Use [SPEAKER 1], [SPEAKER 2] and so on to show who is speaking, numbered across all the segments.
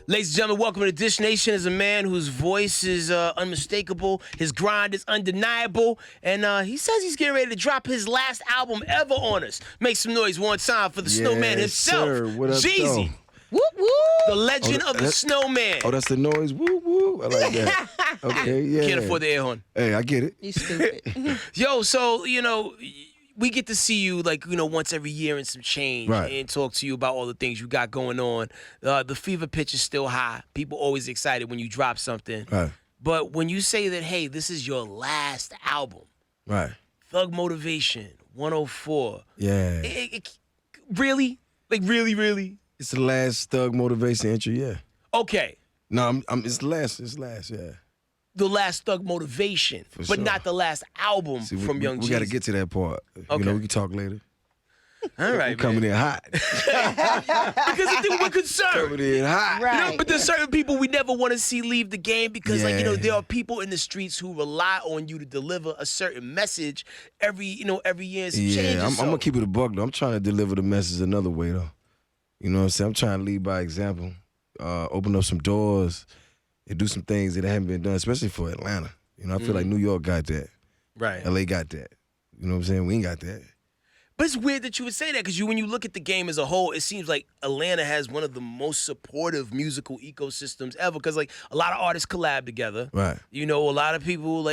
[SPEAKER 1] Ladies and gentlemen, welcome to Dish Nation. Is a man whose voice is unmistakable, his grind is undeniable, and he says he's getting ready to drop his last album ever on us. Make some noise one time for the Snowman himself,
[SPEAKER 2] sir. What up,
[SPEAKER 1] Jeezy.
[SPEAKER 2] though?
[SPEAKER 1] Whoop whoop. The legend of the Snowman.
[SPEAKER 2] Oh, that's the noise. Woo woo. I like that. Okay, yeah.
[SPEAKER 1] Can't afford the air horn.
[SPEAKER 2] Hey, I get it.
[SPEAKER 3] You stupid.
[SPEAKER 1] Yo, so we get to see you once every year and some change,
[SPEAKER 2] right,
[SPEAKER 1] and talk to you about all the things you got going on. The fever pitch is still high. People always excited when you drop something.
[SPEAKER 2] Right.
[SPEAKER 1] But when you say that, hey, this is your last album,
[SPEAKER 2] right?
[SPEAKER 1] Thug Motivation, 104.
[SPEAKER 2] Yeah.
[SPEAKER 1] Really? Like really?
[SPEAKER 2] It's the last Thug Motivation entry. Yeah.
[SPEAKER 1] Okay.
[SPEAKER 2] No, it's the last. It's last. Yeah.
[SPEAKER 1] The last Thug Motivation,
[SPEAKER 2] For
[SPEAKER 1] but
[SPEAKER 2] sure.
[SPEAKER 1] not the last album from Young Jeezy.
[SPEAKER 2] We got to get to that part.
[SPEAKER 1] Okay.
[SPEAKER 2] We can talk later.
[SPEAKER 1] All right,
[SPEAKER 2] We're coming in hot.
[SPEAKER 1] Because I think we're concerned.
[SPEAKER 2] Coming in hot.
[SPEAKER 3] Right.
[SPEAKER 1] But there's certain people we never want to see leave the game because, there are people in the streets who rely on you to deliver a certain message every year. And some changes.
[SPEAKER 2] I'm gonna keep it a buck though. I'm trying to deliver the message another way though. You know what I'm saying? I'm trying to lead by example, open up some doors, and do some things that haven't been done, especially for Atlanta. I feel like New York got that.
[SPEAKER 1] Right.
[SPEAKER 2] LA got that. You know what I'm saying? We ain't got that.
[SPEAKER 1] But it's weird that you would say that because when you look at the game as a whole, it seems like Atlanta has one of the most supportive musical ecosystems ever because, a lot of artists collab together.
[SPEAKER 2] Right.
[SPEAKER 1] A lot of people,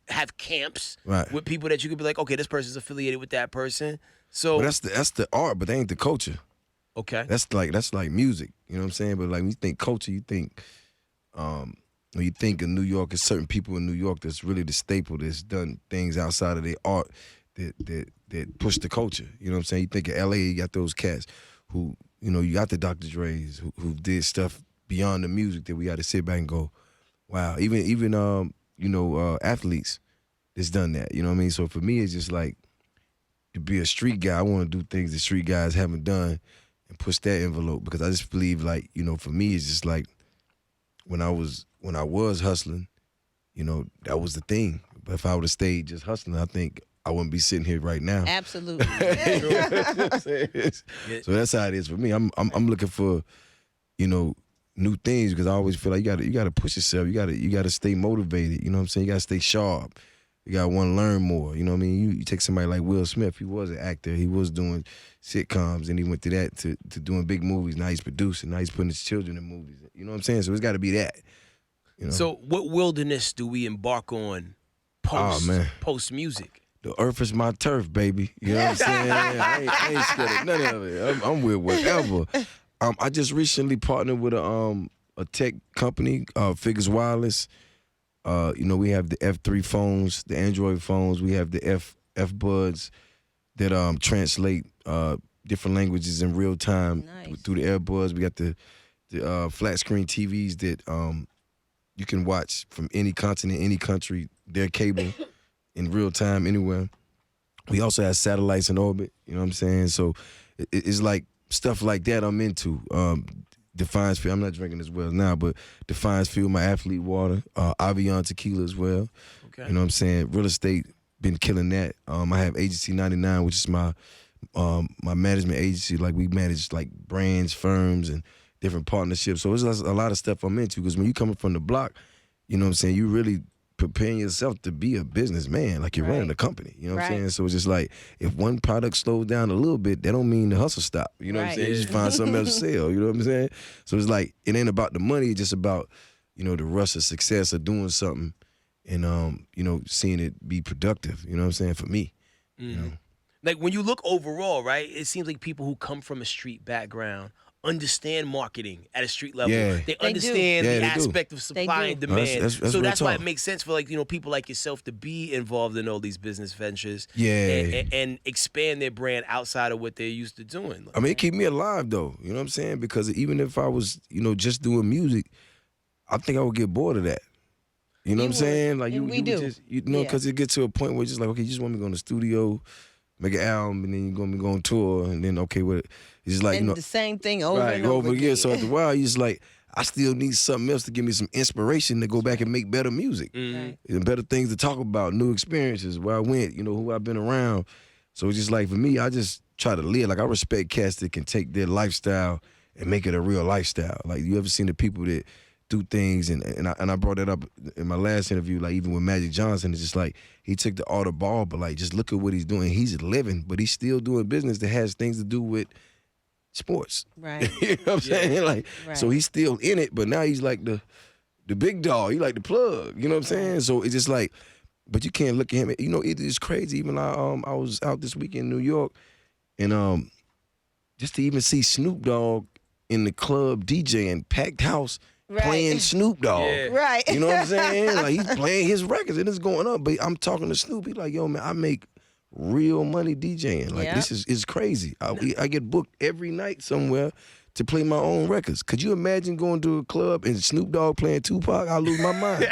[SPEAKER 1] have camps with people that you could be like, okay, this person's affiliated with that person. So
[SPEAKER 2] but that's the art, but that ain't the culture.
[SPEAKER 1] Okay.
[SPEAKER 2] That's like music. You know what I'm saying? But when you think culture, you think when you think of New York, it's certain people in New York that's really the staple that's done things outside of their art that push the culture. You know what I'm saying? You think of LA, you got those cats who, you got the Dr. Dre's who did stuff beyond the music that we got to sit back and go, wow. Even athletes that's done that. You know what I mean? So for me, it's just like to be a street guy, I want to do things that street guys haven't done and push that envelope because I just believe for me, it's just like when I was hustling, that was the thing. But if I would have stayed just hustling, I think I wouldn't be sitting here right now.
[SPEAKER 3] Absolutely.
[SPEAKER 2] So that's how it is for me. I'm looking for, new things because I always feel like you gotta push yourself. You gotta stay motivated. You know what I'm saying? You gotta stay sharp. You gotta want to learn more. You know what I mean? You take somebody like Will Smith. He was an actor. He was doing sitcoms, and he went to that to doing big movies. Now he's producing. Now he's putting his children in movies. You know what I'm saying? So it's got to be that.
[SPEAKER 1] So what wilderness do we embark on post music?
[SPEAKER 2] The earth is my turf, baby. You know what I'm saying? I ain't scared of none of it. I'm with whatever. I just recently partnered with a tech company, Figures Wireless. We have the F3 phones, the Android phones. We have the F buds that translate different languages in real time through the earbuds. We got the flat screen TVs that you can watch from any continent, any country, their cable in real time anywhere. We also have satellites in orbit. You know what I'm saying? So it's like stuff like that I'm into. Defiance Field. I'm not drinking as well now, but Defiance Field, my athlete water, Avion tequila as well.
[SPEAKER 1] Okay.
[SPEAKER 2] You know what I'm saying? Real estate, been killing that. I have Agency 99, which is my management agency. Like we manage like brands, firms, and different partnerships. So it's a lot of stuff I'm into because when you coming from the block, you know what I'm saying, you really preparing yourself to be a businessman, like you're running a company. You know what I'm saying? So it's just like if one product slows down a little bit, that don't mean the hustle stop. You know what I'm saying? You just find something else to sell. You know what I'm saying? So it's like it ain't about the money, it's just about, the rush of success of doing something and seeing it be productive. You know what I'm saying? For me.
[SPEAKER 1] Like when you look overall, right, it seems like people who come from a street background understand marketing at a street level.
[SPEAKER 2] Yeah.
[SPEAKER 1] They understand the
[SPEAKER 2] they
[SPEAKER 1] aspect of supply and demand.
[SPEAKER 2] That's
[SPEAKER 1] so that's why
[SPEAKER 2] talk.
[SPEAKER 1] it makes sense for people like yourself to be involved in all these business ventures.
[SPEAKER 2] Yeah.
[SPEAKER 1] And expand their brand outside of what they're used to doing.
[SPEAKER 2] I mean, it keep me alive though. You know what I'm saying? Because even if I was, just doing music, I think I would get bored of that. You know what I'm saying? Like you would just, because it gets to a point where it's just like, okay, you just want me to go in the studio, make an album, and then you're gonna be going tour, and then okay, it's just like
[SPEAKER 3] and the same thing over and over
[SPEAKER 2] again. So after a while, you just like, I still need something else to give me some inspiration to go back and make better music, and better things to talk about, new experiences, where I went, who I've been around. So it's just like for me, I just try to live. Like I respect cats that can take their lifestyle and make it a real lifestyle. Like, you ever seen the people that do things, and I brought that up in my last interview, like even with Magic Johnson, it's just like he took the art of ball, but like just look at what he's doing. He's living, but he's still doing business that has things to do with sports.
[SPEAKER 3] Right.
[SPEAKER 2] You know what I'm saying? Like,
[SPEAKER 3] Right.
[SPEAKER 2] so he's still in it, but now he's like the big dog. He like the plug. You know what I'm saying? So it's just like, but you can't look at him. You know, it's crazy. Even I was out this weekend in New York, and just to even see Snoop Dogg in the club DJing, packed house,
[SPEAKER 3] Right.
[SPEAKER 2] playing Snoop Dogg.
[SPEAKER 1] Yeah.
[SPEAKER 3] Right.
[SPEAKER 2] You know what I'm saying? Like, he's playing his records and it's going up. But I'm talking to Snoop. He's like, yo, man, I make real money DJing. Like,
[SPEAKER 3] Yep.
[SPEAKER 2] this is crazy. I get booked every night somewhere to play my own records. Could you imagine going to a club and Snoop Dogg playing Tupac? I'll lose my mind.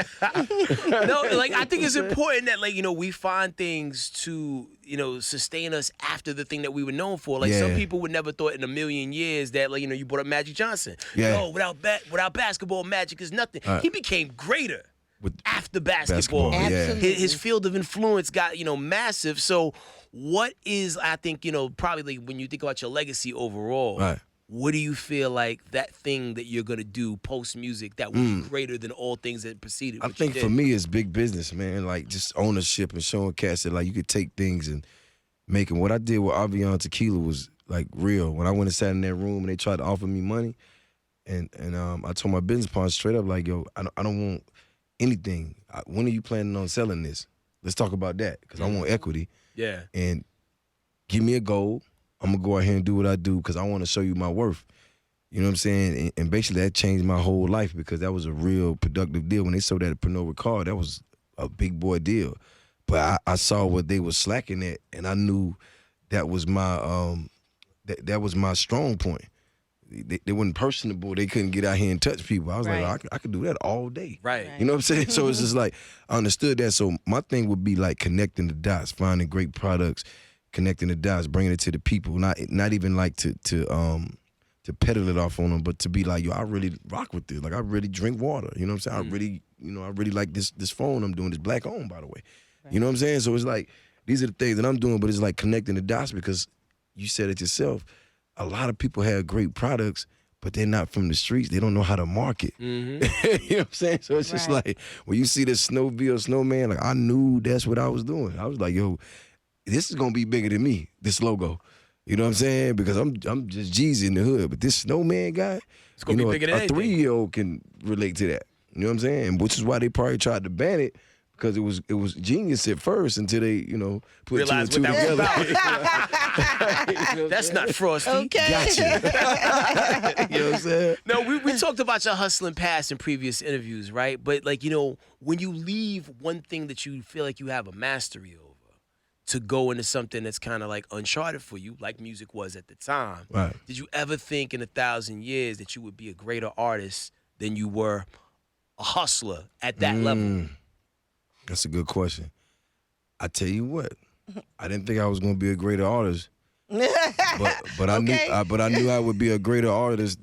[SPEAKER 1] No, like, I think it's important that, like, you know, we find things to, you know, sustain us after the thing that we were known for. Like, some
[SPEAKER 2] Yeah.
[SPEAKER 1] people would never thought in a million years that, like, you know, you brought up Magic Johnson.
[SPEAKER 2] Yeah.
[SPEAKER 1] Oh, without basketball, Magic is nothing.
[SPEAKER 2] Right.
[SPEAKER 1] He became greater
[SPEAKER 2] With
[SPEAKER 1] after basketball.
[SPEAKER 2] basketball, yeah.
[SPEAKER 3] Absolutely.
[SPEAKER 1] His field of influence got, you know, massive. So what is, I think, you know, probably when you think about your legacy overall,
[SPEAKER 2] Right.
[SPEAKER 1] what do you feel like that thing that you're going to do post-music that will be greater than all things that preceded
[SPEAKER 2] I
[SPEAKER 1] what
[SPEAKER 2] think
[SPEAKER 1] you
[SPEAKER 2] for
[SPEAKER 1] did?
[SPEAKER 2] me, it's big business, man. Like, just ownership and showing cats that, like, you could take things and make them. What I did with Avion Tequila was, like, real. When I went and sat in that room and they tried to offer me money, and I told my business partner straight up, like, yo, I don't want anything. When are you planning on selling this? Let's talk about that, because I want equity.
[SPEAKER 1] Yeah.
[SPEAKER 2] And give me a goal. I'm going to go out here and do what I do because I want to show you my worth. You know what I'm saying? And basically that changed my whole life because that was a real productive deal. When they sold that at Pernod Ricard, that was a big boy deal. But I saw what they were slacking at, and I knew that was my that was my strong point. They weren't personable. They couldn't get out here and touch people. I was
[SPEAKER 3] Right.
[SPEAKER 2] like, I could do that all day.
[SPEAKER 1] Right.
[SPEAKER 2] You know what I'm saying? So it's just like, I understood that. So my thing would be like connecting the dots, finding great products, connecting the dots, bringing it to the people. Not even like to peddle it off on them, but to be like, yo, I really rock with this. Like, I really drink water. You know what I'm saying? I really like this phone I'm doing. This black owned, by the way.
[SPEAKER 3] Right.
[SPEAKER 2] You know what I'm saying? So it's like, these are the things that I'm doing, but it's like connecting the dots because you said it yourself. A lot of people have great products, but they're not from the streets. They don't know how to market.
[SPEAKER 1] Mm-hmm.
[SPEAKER 2] You know what I'm saying? So it's just
[SPEAKER 3] Right.
[SPEAKER 2] like, when you see this snowman, like, I knew that's what I was doing. I was like, yo, this is gonna be bigger than me, this logo. You know what I'm saying? Because I'm just Jeezy in the hood, but this snowman guy,
[SPEAKER 1] It's gonna be bigger than
[SPEAKER 2] a
[SPEAKER 1] anything.
[SPEAKER 2] 3-year-old can relate to that. You know what I'm saying? Which is why they probably tried to ban it, because it was genius at first until they, put
[SPEAKER 1] Realize
[SPEAKER 2] two and
[SPEAKER 1] what
[SPEAKER 2] two
[SPEAKER 1] that was
[SPEAKER 2] together. You know what I'm
[SPEAKER 1] That's
[SPEAKER 2] saying?
[SPEAKER 1] not Frosty.
[SPEAKER 3] Okay.
[SPEAKER 2] Gotcha. You know what I'm saying?
[SPEAKER 1] No, we talked about your hustling past in previous interviews, right? But, like, when you leave one thing that you feel like you have a mastery over to go into something that's kind of like uncharted for you, like music was at the time,
[SPEAKER 2] Right.
[SPEAKER 1] did you ever think in 1,000 years that you would be a greater artist than you were a hustler at that level?
[SPEAKER 2] That's a good question. I tell you what, I didn't think I was gonna be a greater artist, but I knew I would be a greater artist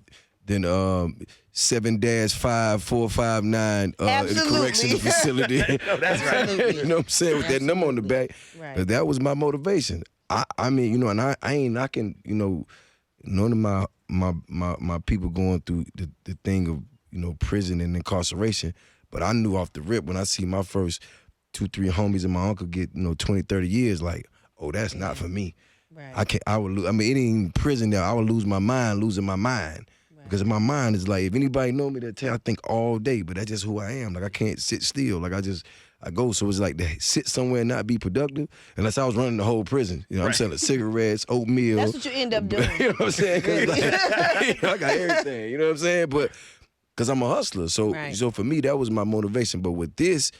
[SPEAKER 2] than 7-5459 in the
[SPEAKER 3] Absolutely.
[SPEAKER 2] correctional facility.
[SPEAKER 1] No, that's right.
[SPEAKER 2] You know what I'm saying? With that number on the back.
[SPEAKER 3] Right.
[SPEAKER 2] But that was my motivation. I mean, and I ain't knocking, none of my people going through the thing of, prison and incarceration. But I knew off the rip when I see my first 2-3 homies and my uncle get, 20, 30 years, like, oh, that's not for me.
[SPEAKER 3] Right.
[SPEAKER 2] I would lose. I mean, it ain't prison there. I would losing my mind.
[SPEAKER 3] Right.
[SPEAKER 2] Because my mind is like, if anybody know me, they'll tell I think all day, but that's just who I am. Like, I can't sit still. Like, I go. So it's like to sit somewhere and not be productive, unless I was running the whole prison. I'm selling cigarettes, oatmeal.
[SPEAKER 3] That's what you end up doing.
[SPEAKER 2] You know what I'm saying? 'Cause like, I got everything. You know what I'm saying? But because I'm a hustler. So
[SPEAKER 3] Right.
[SPEAKER 2] so for me, that was my motivation. But with this,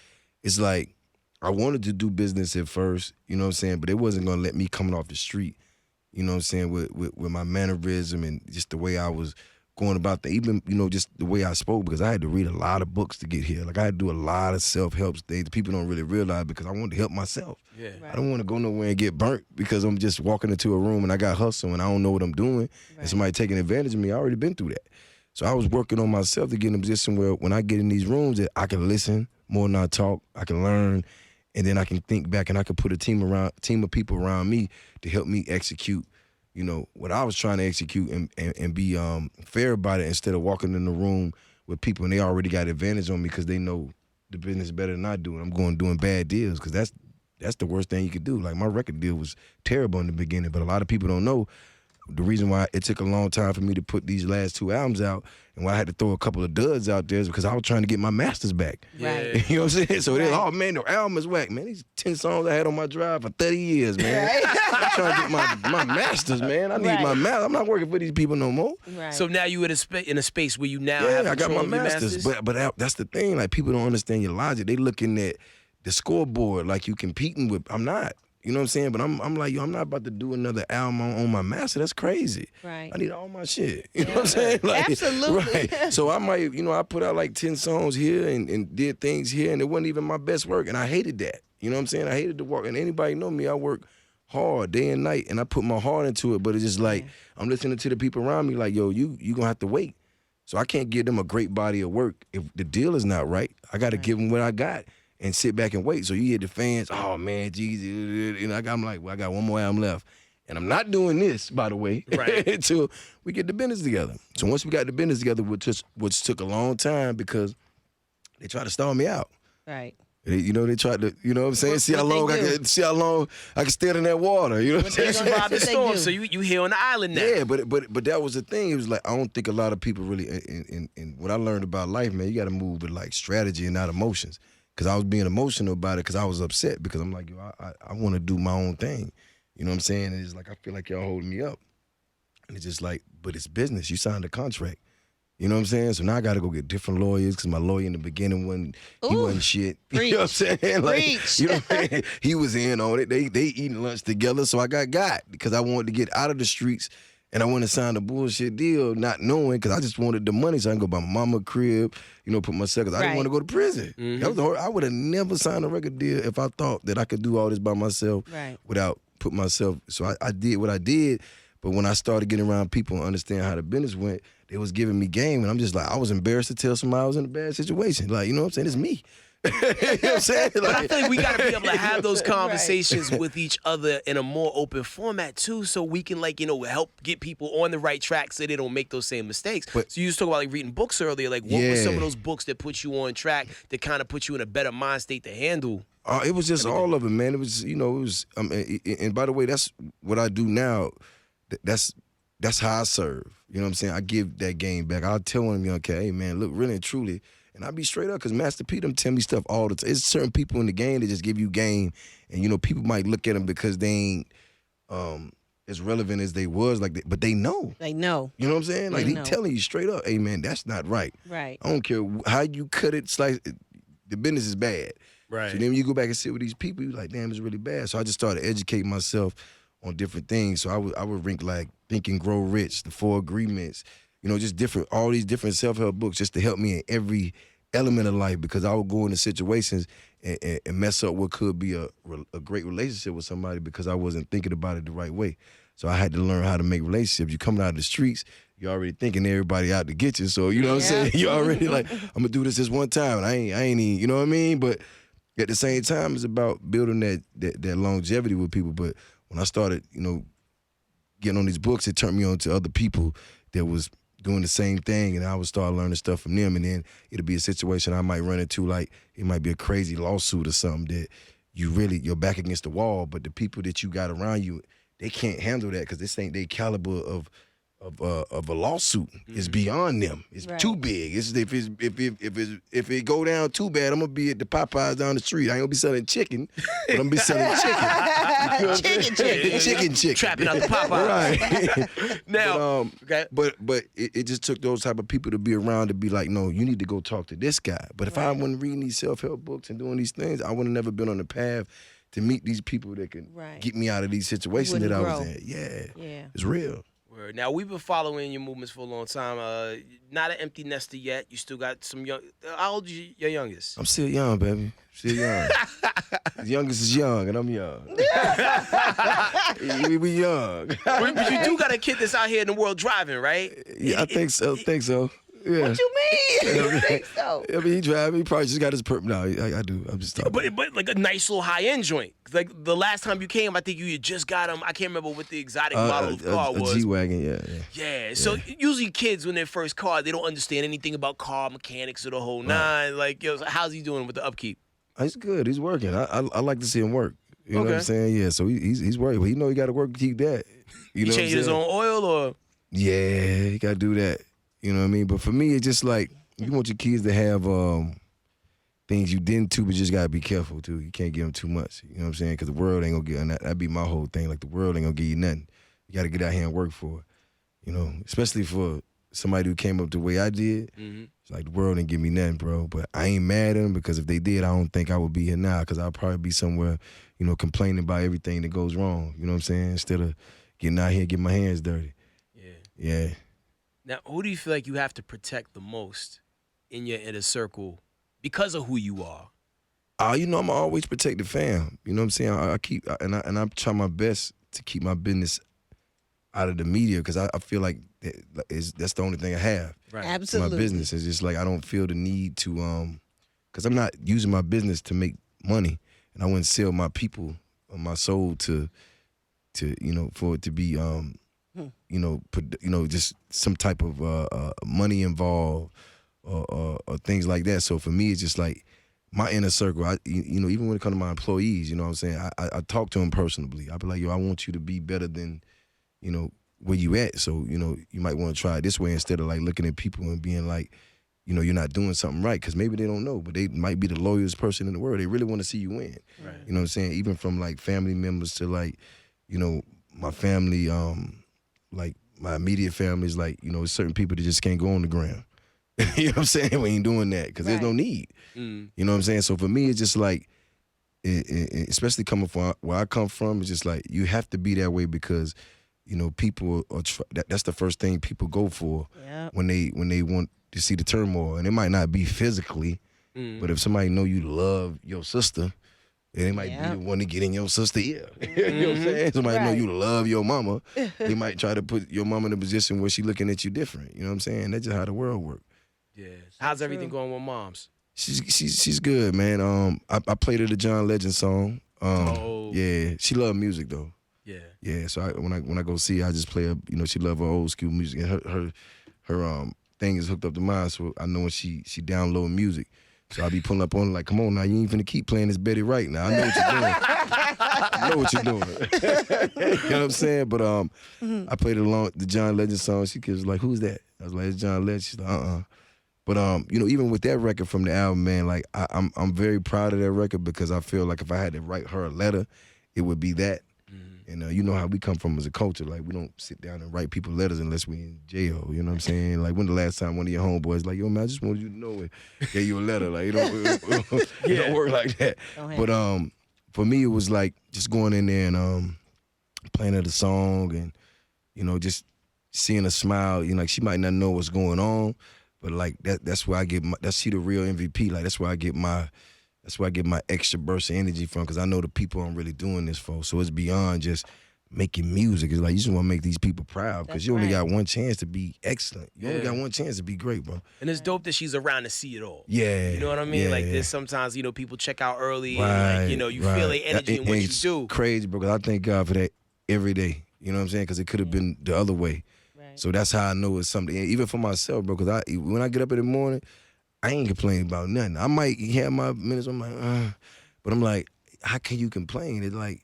[SPEAKER 2] it's like, I wanted to do business at first, you know what I'm saying? But it wasn't going to let me coming off the street, you know what I'm saying, with my mannerism and just the way I was going about the, even, just the way I spoke, because I had to read a lot of books to get here. Like, I had to do a lot of self-help things people don't really realize, because I wanted to help myself.
[SPEAKER 1] Yeah.
[SPEAKER 2] I don't want to go nowhere and get burnt because I'm just walking into a room and I got hustle and I don't know what I'm doing and somebody taking advantage of me. I already been through that. So I was working on myself to get in a position where when I get in these rooms that I can listen more than I talk, I can learn, and then I can think back and I can put a team of people around me to help me execute you know, what I was trying to execute and be fair about it instead of walking in the room with people and they already got advantage on me because they know the business better than I do. And I'm going doing bad deals because that's the worst thing you could do. Like, my record deal was terrible in the beginning, but a lot of people don't know the reason why it took a long time for me to put these last 2 albums out and why I had to throw a couple of duds out there is because I was trying to get my masters back.
[SPEAKER 3] Right.
[SPEAKER 2] You know what I'm saying? So they're like, oh, man, the album is whack. Man, these 10 songs I had on my drive for 30 years, man.
[SPEAKER 3] Right.
[SPEAKER 2] I'm trying to get my masters, man. I need my masters. I'm not working for these people no more.
[SPEAKER 3] Right.
[SPEAKER 1] So now you in a space where you now have
[SPEAKER 2] I got
[SPEAKER 1] control
[SPEAKER 2] my
[SPEAKER 1] of your
[SPEAKER 2] masters. But that's the thing. Like, people don't understand your logic. They looking at the scoreboard like you competing with. I'm not. You know what I'm saying? But I'm like, yo, I'm not about to do another album on my master. That's crazy.
[SPEAKER 3] Right.
[SPEAKER 2] I need all my shit. You know what I'm saying? Like,
[SPEAKER 3] absolutely.
[SPEAKER 2] Right. So I might, you know, I put out like 10 songs here and did things here, and it wasn't even my best work, and I hated that. You know what I'm saying? I hated to work, and anybody know me, I work hard day and night, and I put my heart into it, but it's just like, I'm listening to the people around me like, yo, you gonna have to wait. So I can't give them a great body of work if the deal is not right. I got to give them what I got and sit back and wait. So you hear the fans, oh man, Jeezy, and I'm like, well, I got one more album left. And I'm not doing this, by the way,
[SPEAKER 1] right,
[SPEAKER 2] until we get the business together. So once we got the business together, which took a long time because they tried to stall me out.
[SPEAKER 3] Right.
[SPEAKER 2] You know, they tried to, you know what I'm saying? See how long I can stand in that water. You know what I'm saying?
[SPEAKER 1] Survive the storm, so you here on the island now.
[SPEAKER 2] Yeah, but that was the thing. It was like, I don't think a lot of people really, and what I learned about life, man, you got to move with like strategy and not emotions. Because I was being emotional about it because I was upset because I'm like, yo, I want to do my own thing. You know what I'm saying? And it's like, I feel like y'all holding me up. And it's just like, but it's business. You signed a contract. You know what I'm saying? So now I got to go get different lawyers because my lawyer in the beginning he wasn't shit.
[SPEAKER 3] Preach.
[SPEAKER 2] You know what I'm saying? Like,
[SPEAKER 3] Preach.
[SPEAKER 2] you know what I mean? He was in on it. They eating lunch together. So I got because I wanted to get out of the streets and I wanted to sign a bullshit deal not knowing because I just wanted the money so I can go buy my mama a crib, you know, put myself, because I didn't want to go to prison.
[SPEAKER 1] Mm-hmm.
[SPEAKER 2] That was I would have never signed a record deal if I thought that I could do all this by myself without putting myself. So I did what I did. But when I started getting around people and understand how the business went, they was giving me game. And I'm just like, I was embarrassed to tell somebody I was in a bad situation. Like, you know what I'm saying? It's me. You know what I'm saying? Like,
[SPEAKER 1] but I feel like we got to be able to have those conversations with each other in a more open format too, so we can, like, you know, help get people on the right track so they don't make those same mistakes. So you was talking about like reading books earlier. Like, what were some of those books that put you on track, that kind of put you in a better mind state to handle?
[SPEAKER 2] It was just all of it, man. It was, you know, it was. And by the way, that's what I do now. That's how I serve. You know what I'm saying? I give that game back. I'll tell them, okay, hey man, look, really and truly. And I be straight up because Master P them tell me stuff all the time. It's certain people in the game that just give you game. And, you know, people might look at them because they ain't as relevant as they was, like, but they know.
[SPEAKER 3] They know.
[SPEAKER 2] You know what I'm saying? Like, he telling you straight up, hey, man, that's not right.
[SPEAKER 3] Right.
[SPEAKER 2] I don't care how you cut it, slice it. The business is bad.
[SPEAKER 1] Right.
[SPEAKER 2] So then when you go back and sit with these people, you're like, damn, it's really bad. So I just started educating myself on different things. So I would rank like Think and Grow Rich, The 4 Agreements, you know, just all these different self-help books just to help me in every element of life, because I would go into situations and mess up what could be a great relationship with somebody because I wasn't thinking about it the right way. So I had to learn how to make relationships. You coming out of the streets, you're already thinking everybody out to get you. So, you know what I'm saying? You're already like, I'm going to do this one time. And I ain't even, you know what I mean? But at the same time, it's about building that longevity with people. But when I started, you know, getting on these books, it turned me on to other people that was doing the same thing, and I would start learning stuff from them, and then it'll be a situation I might run into, like it might be a crazy lawsuit or something that you're back against the wall, but the people that you got around you, they can't handle that because this ain't their caliber of a lawsuit. It's beyond them. It's too big. It's if it go down too bad, I'm gonna be at the Popeyes down the street. I ain't gonna be selling chicken, but I'm gonna be selling chicken. You know chicken.
[SPEAKER 1] Trapping out the Popeyes.
[SPEAKER 2] Right.
[SPEAKER 1] Now,
[SPEAKER 2] but it just took those type of people to be around to be like, no, you need to go talk to this guy. But if I wasn't reading these self-help books and doing these things, I would have never been on the path to meet these people that can get me out of these situations that I was in. Yeah, it's real.
[SPEAKER 1] Now, we've been following your movements for a long time. Not an empty nester yet. You still got some young. How old is your youngest?
[SPEAKER 2] I'm still young, baby. Still young. The youngest is young, and I'm young. we young.
[SPEAKER 1] But you do got a kid that's out here in the world driving, right?
[SPEAKER 2] Yeah, I think so. Yeah.
[SPEAKER 3] What you mean? You think so?
[SPEAKER 2] I mean, he drive. He probably just got his perp. No, I do. I'm just talking.
[SPEAKER 1] But like a nice little high end joint. Like the last time you came, I think you had just got him. I can't remember what the exotic model of car was.
[SPEAKER 2] A G-Wagon, yeah.
[SPEAKER 1] Yeah. So usually kids when they're first car, they don't understand anything about car mechanics or the whole nine. Like, yo, so how's he doing with the upkeep?
[SPEAKER 2] He's good. He's working. I like to see him work. You know what I'm saying? Yeah. So he's working. But he know he got to work to keep that. You know
[SPEAKER 1] He changed his own oil or?
[SPEAKER 2] Yeah, he got to do that. You know what I mean? But for me, it's just like you want your kids to have things you didn't too, but you just got to be careful too. You can't give them too much. You know what I'm saying? Because the world ain't going to get, that'd be my whole thing. Like the world ain't going to give you nothing. You got to get out here and work for it. You know, especially for somebody who came up the way I did. Mm-hmm. It's like the world didn't give me nothing, bro. But I ain't mad at them because if they did, I don't think I would be here now because I'll probably be somewhere, you know, complaining about everything that goes wrong. You know what I'm saying? Instead of getting out here, getting my hands dirty. Yeah.
[SPEAKER 1] Now, who do you feel like you have to protect the most in your inner circle because of who you are?
[SPEAKER 2] You know, I'm always protect the fam. You know what I'm saying? I keep and I try my best to keep my business out of the media because I feel like that's the only thing I have.
[SPEAKER 1] Right.
[SPEAKER 3] Absolutely.
[SPEAKER 2] My business is just like I don't feel the need to because I'm not using my business to make money, and I wouldn't sell my people or my soul to you know for it to be just some type of money involved or things like that. So for me, it's just like my inner circle. Even when it comes to my employees, you know what I'm saying? I talk to them personally. I be like, yo, I want you to be better than, you know, where you at. So, you know, you might want to try it this way instead of like looking at people and being like, you know, you're not doing something right because maybe they don't know, but they might be the loyalest person in the world. They really want to see you win.
[SPEAKER 1] Right.
[SPEAKER 2] You know what I'm saying? Even from like family members to like, you know, my family, like my immediate family is like, you know, certain people that just can't go on the ground. You know what I'm saying? We ain't doing that because there's no need. You know what I'm saying? So for me, it's just like, especially coming from where I come from, it's just like you have to be that way because, you know, people are that's the first thing people go for when they want to see the turmoil. And it might not be physically, but if somebody know you love your sister, they might be the one to get in your sister ear. You know what I'm saying? Somebody know you love your mama. They might try to put your mama in a position where she looking at you different. You know what I'm saying? That's just how the world works.
[SPEAKER 1] Yeah. How's everything going with moms?
[SPEAKER 2] She's good, man. I played her the John Legend song. Yeah, she love music though. Yeah. So when I go see her, I just play her. You know, she love her old school music, and her thing is hooked up to mine. So I know when she download music. So I be pulling up on her like, come on now, you ain't finna keep playing this Betty Wright now. I know what you're doing. I know what you're doing. You know what I'm saying? But I played the John Legend song. She was like, who's that? I was like, it's John Legend. She's like, But you know, even with that record from the album, man, like I'm very proud of that record because I feel like if I had to write her a letter, it would be that. And you know how we come from as a culture, like we don't sit down and write people letters unless we in jail. You know what I'm saying? Like when the last time one of your homeboys like, yo man, I just wanted you to know it, gave you a letter. Like it don't work like that. But for me it was like just going in there and playing her the song and you know just seeing her smile. You know, like she might not know what's going on, but like that's where I get that's she the real MVP. Like that's where I get my extra burst of energy from because I know the people I'm really doing this for. So it's beyond just making music. It's like you just want to make these people proud because you only got one chance to be excellent. You only got one chance to be great, bro.
[SPEAKER 1] And it's dope that she's around to see it all.
[SPEAKER 2] Yeah.
[SPEAKER 1] You know what I mean? Like there's sometimes, you know, people check out early and like, you know, you feel their energy in what you do.
[SPEAKER 2] Crazy, bro, because I thank God for that every day. You know what I'm saying? Because it could have been the other way. Right. So that's how I know it's something. And even for myself, bro, because when I get up in the morning, I ain't complaining about nothing. I might have my minutes. I'm like, but I'm like, how can you complain? It's like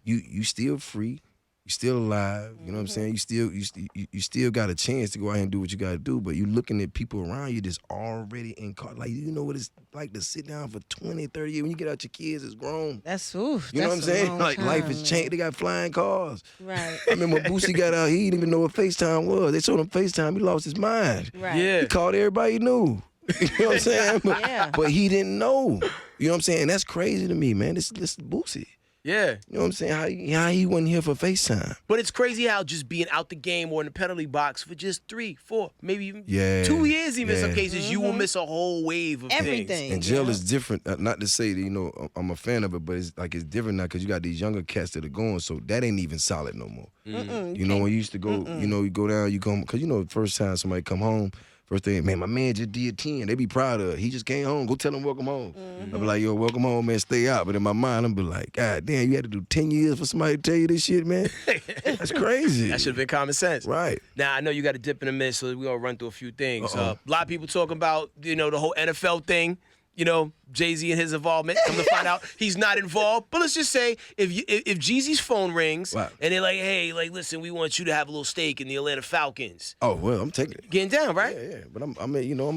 [SPEAKER 2] you still free, you still alive. You know what I'm saying? You still got a chance to go out here and do what you got to do. But you looking at people around you that's already in car. Like you know what it's like to sit down for 20, 30 years. When you get out your kids, it's grown.
[SPEAKER 3] That's
[SPEAKER 2] You know what I'm saying? Like life has changed. They got flying cars.
[SPEAKER 3] Right.
[SPEAKER 2] I remember Boosie got out. He didn't even know what FaceTime was. They told him FaceTime. He lost his mind.
[SPEAKER 3] Right.
[SPEAKER 1] Yeah.
[SPEAKER 2] He called everybody he knew. You know what I'm saying? But he didn't know. You know what I'm saying? That's crazy to me, man. This is Boosie.
[SPEAKER 1] Yeah.
[SPEAKER 2] You know what I'm saying? How he wasn't here for FaceTime.
[SPEAKER 1] But it's crazy how just being out the game or in the penalty box for just 3, 4, maybe even 2 years, even in some cases, you will miss a whole wave of
[SPEAKER 3] everything.
[SPEAKER 1] things.
[SPEAKER 2] And jail is different. Not to say that, you know, I'm a fan of it, but it's like it's different now because you got these younger cats that are going, so that ain't even solid no more. You know, when you used to go, you know, you go down, you come, because you know the first time somebody come home, First thing, man, my man just did 10. They be proud of it. He just came home. Go tell him welcome home. I be like, yo, welcome home, man. Stay out. But in my mind, I'm be like, God damn, you had to do 10 years for somebody to tell you this shit, man. That's crazy.
[SPEAKER 1] That should have been common sense.
[SPEAKER 2] Right.
[SPEAKER 1] Now, I know you got to dip in a minute, so we're going to run through a few things.
[SPEAKER 2] Uh-oh.
[SPEAKER 1] A lot of people talking about, the whole NFL thing. Jay-Z and his involvement. Come to find out, he's not involved. But let's just say, if Jeezy's phone rings
[SPEAKER 2] Wow.
[SPEAKER 1] and they're like, hey, listen, we want you to have a little stake in the Atlanta Falcons.
[SPEAKER 2] Oh, well, I'm taking it.
[SPEAKER 1] Getting down, right?
[SPEAKER 2] Yeah. But I'm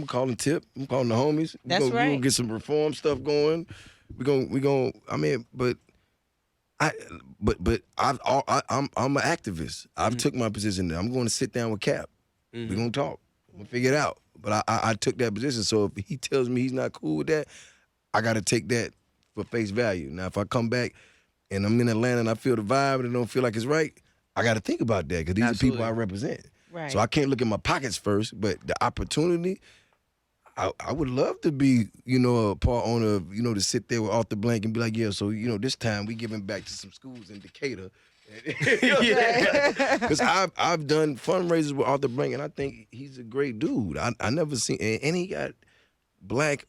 [SPEAKER 2] calling Tip. I'm calling the homies.
[SPEAKER 3] That's
[SPEAKER 2] We
[SPEAKER 3] right.
[SPEAKER 2] gonna get some reform stuff going. But I'm an activist. I've took my position there. I'm going to sit down with Cap. We're gonna talk. I'm gonna figure it out. But I took that position. So if he tells me he's not cool with that, I got to take that for face value. Now, if I come back and I'm in Atlanta and I feel the vibe and it don't feel like it's right, I got to think about that because these are people I represent.
[SPEAKER 3] Right.
[SPEAKER 2] So I can't look at my pockets first, but the opportunity, I would love to be, a part owner of, to sit there with Arthur Blank and be like, yeah, so, this time we giving back to some schools in Decatur. Because I've done fundraisers with Arthur Blank, and I think he's a great dude. I never seen, and he got black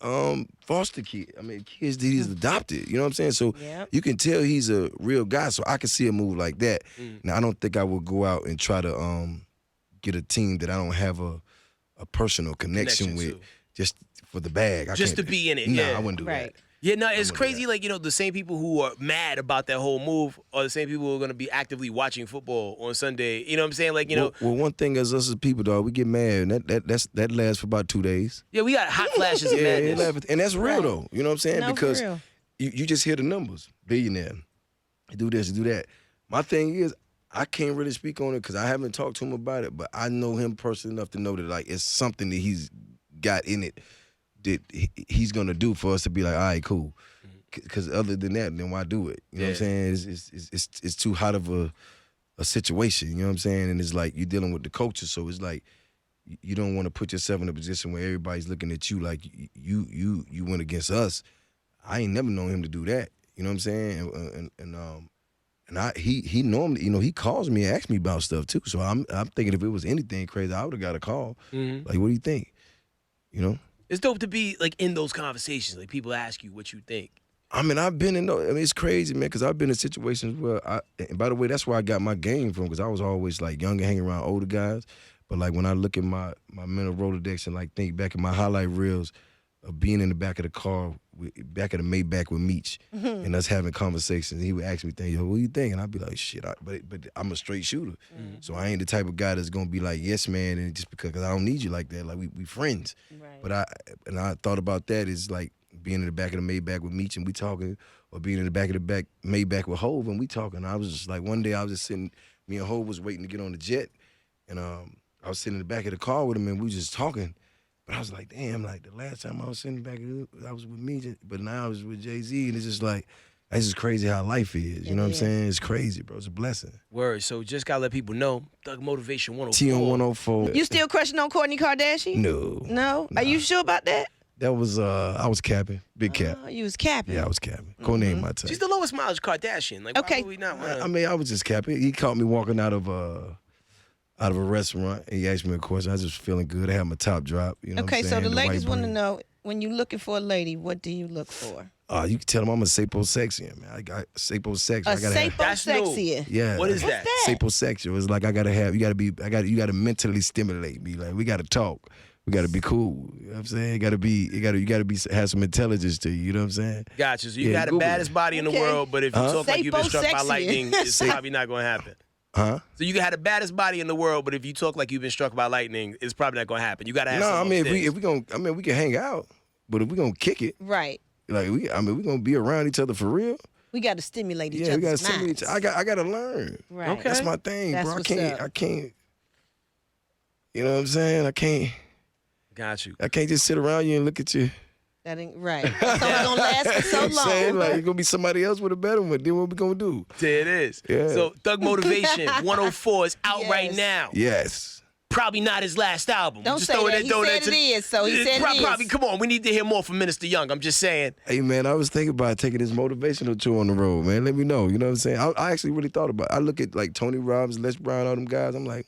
[SPEAKER 2] foster kids. Kids that he's adopted. You know what I'm saying? So you can tell he's a real guy. So I can see a move like that. Now I don't think I would go out and try to get a team that I don't have a personal connection with
[SPEAKER 1] to.
[SPEAKER 2] just for the bag.
[SPEAKER 1] Just to be in it.
[SPEAKER 2] Nah,
[SPEAKER 1] Yeah.
[SPEAKER 2] I wouldn't do that.
[SPEAKER 1] Yeah, no, it's
[SPEAKER 2] wouldn't do
[SPEAKER 1] crazy. The same people who are mad about that whole move are the same people who are going to be actively watching football on Sunday. You know what I'm saying?
[SPEAKER 2] Well, one thing as us as people, dog, we get mad, and that lasts for about 2 days.
[SPEAKER 1] Yeah, we got hot flashes of madness.
[SPEAKER 2] And that's real, though. You know what I'm saying?
[SPEAKER 3] No, for
[SPEAKER 2] because
[SPEAKER 3] real.
[SPEAKER 2] you just hear the numbers. Billionaire. You do this, you do that. My thing is, I can't really speak on it because I haven't talked to him about it, but I know him personally enough to know that, it's something that he's got in it that he's going to do for us to be like, all right, cool. Because other than that, then why do it? You know what I'm saying? It's too hot of a situation. You know what I'm saying? And it's like you're dealing with the culture, so it's like you don't want to put yourself in a position where everybody's looking at you like you went against us. I ain't never known him to do that. You know what I'm saying? And he normally, he calls me and asks me about stuff too. So I'm thinking if it was anything crazy, I would have got a call. Like, what do you think?
[SPEAKER 1] It's dope to be in those conversations. People ask you what you think.
[SPEAKER 2] I've been in those. It's crazy, man, because I've been in situations where and by the way, that's where I got my game from, because I was always young and hanging around older guys. But when I look at my mental Rolodex and think back at my highlight reels of being in the back of the car, back of the Maybach with Meech, and us having conversations, he would ask me things, what do you think? And I'd be like, shit, but I'm a straight shooter. So I ain't the type of guy that's gonna be like, yes, man, and just because I don't need you like that. We friends.
[SPEAKER 3] Right.
[SPEAKER 2] But I thought about that is being in the back of the Maybach with Meech and we talking, or being in the back of the Maybach with Hov and we talking. I was just one day I was just sitting, me and Hov was waiting to get on the jet, and I was sitting in the back of the car with him and we was just talking. But I was like, damn, the last time I was sitting back, I was with Meech, but now I was with Jay-Z, and it's just that's just crazy how life is. You know what I'm saying? It's crazy, bro. It's a blessing.
[SPEAKER 1] Word. So just gotta let people know, Thug Motivation 104.
[SPEAKER 2] T on 104.
[SPEAKER 3] You still crushing on Kourtney Kardashian?
[SPEAKER 2] No.
[SPEAKER 3] No?
[SPEAKER 2] Nah.
[SPEAKER 3] Are you sure about that?
[SPEAKER 2] That was, I was capping. Big cap.
[SPEAKER 3] Oh, you was capping.
[SPEAKER 2] Yeah, I was capping. Kourtney ain't my type.
[SPEAKER 1] She's the lowest mileage Kardashian. Why
[SPEAKER 3] Okay.
[SPEAKER 1] would we not wanna...
[SPEAKER 2] I was just capping. He caught me walking out of a restaurant, and he asked me a question. I was just feeling good. I had my top drop. You know
[SPEAKER 3] Okay,
[SPEAKER 2] what I'm
[SPEAKER 3] so
[SPEAKER 2] saying?
[SPEAKER 3] the ladies
[SPEAKER 2] white
[SPEAKER 3] want to
[SPEAKER 2] brand.
[SPEAKER 3] know, when you looking for a lady, what do you look for?
[SPEAKER 2] You can tell them I'm a sapiosexual, man. I got sapiosexual.
[SPEAKER 3] A
[SPEAKER 2] I gotta have.
[SPEAKER 1] That's new.
[SPEAKER 3] sapiosexual.
[SPEAKER 2] Yeah.
[SPEAKER 1] What is that?
[SPEAKER 2] Sapiosexual. It's I gotta have. You gotta mentally stimulate me. We gotta talk. We gotta be cool. You know what I'm saying? You gotta have some intelligence to you. You know what I'm saying?
[SPEAKER 1] Gotcha. So you
[SPEAKER 2] Yeah,
[SPEAKER 1] got the
[SPEAKER 2] Google
[SPEAKER 1] baddest
[SPEAKER 2] it.
[SPEAKER 1] body in the
[SPEAKER 3] Okay.
[SPEAKER 1] world, but if you talk like you've been struck by
[SPEAKER 3] Sapiosexual.
[SPEAKER 1] lightning, it's probably not gonna happen.
[SPEAKER 2] Huh?
[SPEAKER 1] So you can have the baddest body in the world, but if you talk like you've been struck by lightning, it's probably not gonna happen. You gotta have.
[SPEAKER 2] No,
[SPEAKER 1] some
[SPEAKER 2] if we gonna, we can hang out, but if we gonna kick it,
[SPEAKER 3] Right.
[SPEAKER 2] we gonna be around each other for real.
[SPEAKER 3] We got to stimulate each
[SPEAKER 2] Yeah, we gotta
[SPEAKER 3] other's
[SPEAKER 2] stimulate
[SPEAKER 3] minds.
[SPEAKER 2] each other. I gotta learn.
[SPEAKER 3] Right.
[SPEAKER 1] Okay.
[SPEAKER 2] That's my thing,
[SPEAKER 3] That's
[SPEAKER 2] bro.
[SPEAKER 3] what's
[SPEAKER 2] I
[SPEAKER 3] up.
[SPEAKER 2] can't. You know what I'm saying? I can't
[SPEAKER 1] Got you.
[SPEAKER 2] just sit around you and look at you.
[SPEAKER 3] That ain't right. That's only gonna last for so
[SPEAKER 2] I'm saying,
[SPEAKER 3] long.
[SPEAKER 2] it's gonna be somebody else with a better one. Then what we gonna do?
[SPEAKER 1] There it is.
[SPEAKER 2] Yeah.
[SPEAKER 1] So Thug Motivation 104 is out
[SPEAKER 3] Yes.
[SPEAKER 1] right now.
[SPEAKER 2] Yes.
[SPEAKER 1] Probably not his last album.
[SPEAKER 3] Don't
[SPEAKER 1] Just
[SPEAKER 3] say
[SPEAKER 1] throw
[SPEAKER 3] that. He
[SPEAKER 1] throw
[SPEAKER 3] said
[SPEAKER 1] to-
[SPEAKER 3] it is, so he said it is.
[SPEAKER 1] Probably, come on, we need to hear more from Minister Young. I'm just saying.
[SPEAKER 2] Hey man, I was thinking about taking this motivational tour on the road, man. Let me know. You know what I'm saying? I actually really thought about it. I look at Tony Robbins, Les Brown, all them guys. I'm like,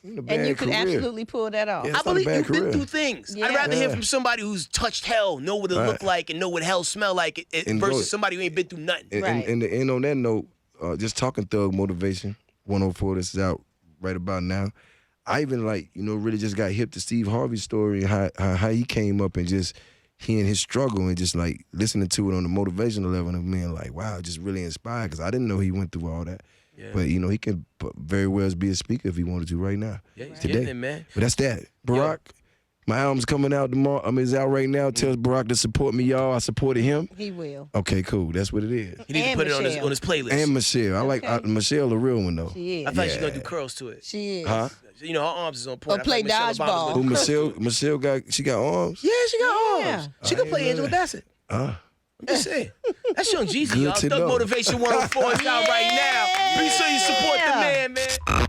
[SPEAKER 3] And you could absolutely pull that off.
[SPEAKER 2] Yeah.
[SPEAKER 1] I
[SPEAKER 2] It's not a
[SPEAKER 1] believe
[SPEAKER 2] bad
[SPEAKER 1] you've been
[SPEAKER 2] career.
[SPEAKER 1] through things.
[SPEAKER 3] Yeah.
[SPEAKER 1] I'd rather hear
[SPEAKER 2] Yeah.
[SPEAKER 1] from somebody who's touched hell, know what it look like, and know what hell smell like,
[SPEAKER 2] Enjoy
[SPEAKER 1] versus
[SPEAKER 2] it.
[SPEAKER 1] somebody who ain't been through nothing.
[SPEAKER 3] Right.
[SPEAKER 2] And to end on that note, just talking Thug Motivation 104 that's out right about now. I even really just got hip to Steve Harvey's story and how he came up and just hearing his struggle and just like listening to it on the motivational level and being like, wow, just really inspired because I didn't know he went through all that.
[SPEAKER 1] Yeah.
[SPEAKER 2] But he can very well be a speaker if he wanted to right now.
[SPEAKER 1] Yeah, he's
[SPEAKER 2] today.
[SPEAKER 1] getting it, man.
[SPEAKER 2] But that's that. Barack, my album's coming out tomorrow. It's out right now. Tell Barack to support me, y'all. I supported him.
[SPEAKER 3] He will.
[SPEAKER 2] Okay, cool. That's what it is.
[SPEAKER 1] He needs to
[SPEAKER 3] And
[SPEAKER 1] put it
[SPEAKER 3] Michelle.
[SPEAKER 1] on his playlist.
[SPEAKER 2] And Michelle. I like
[SPEAKER 3] Okay.
[SPEAKER 2] Michelle, the real one though.
[SPEAKER 3] She is.
[SPEAKER 1] I thought she was gonna do curls to it.
[SPEAKER 3] She is.
[SPEAKER 2] Huh?
[SPEAKER 1] You know, her arms is on point.
[SPEAKER 3] Or
[SPEAKER 1] I
[SPEAKER 3] play
[SPEAKER 1] thought Michelle Obama was
[SPEAKER 3] dodgeball.
[SPEAKER 1] gonna
[SPEAKER 2] Who
[SPEAKER 1] do curls.
[SPEAKER 2] Michelle got? She got arms.
[SPEAKER 1] Yeah, she got
[SPEAKER 3] Yeah.
[SPEAKER 1] arms. She could play Angela Bassett. I'm just saying. That's Young Jeezy,
[SPEAKER 2] Good
[SPEAKER 1] y'all.
[SPEAKER 2] to
[SPEAKER 1] Thug
[SPEAKER 2] know.
[SPEAKER 1] Motivation 104 is out right now. Be sure you support the man, man.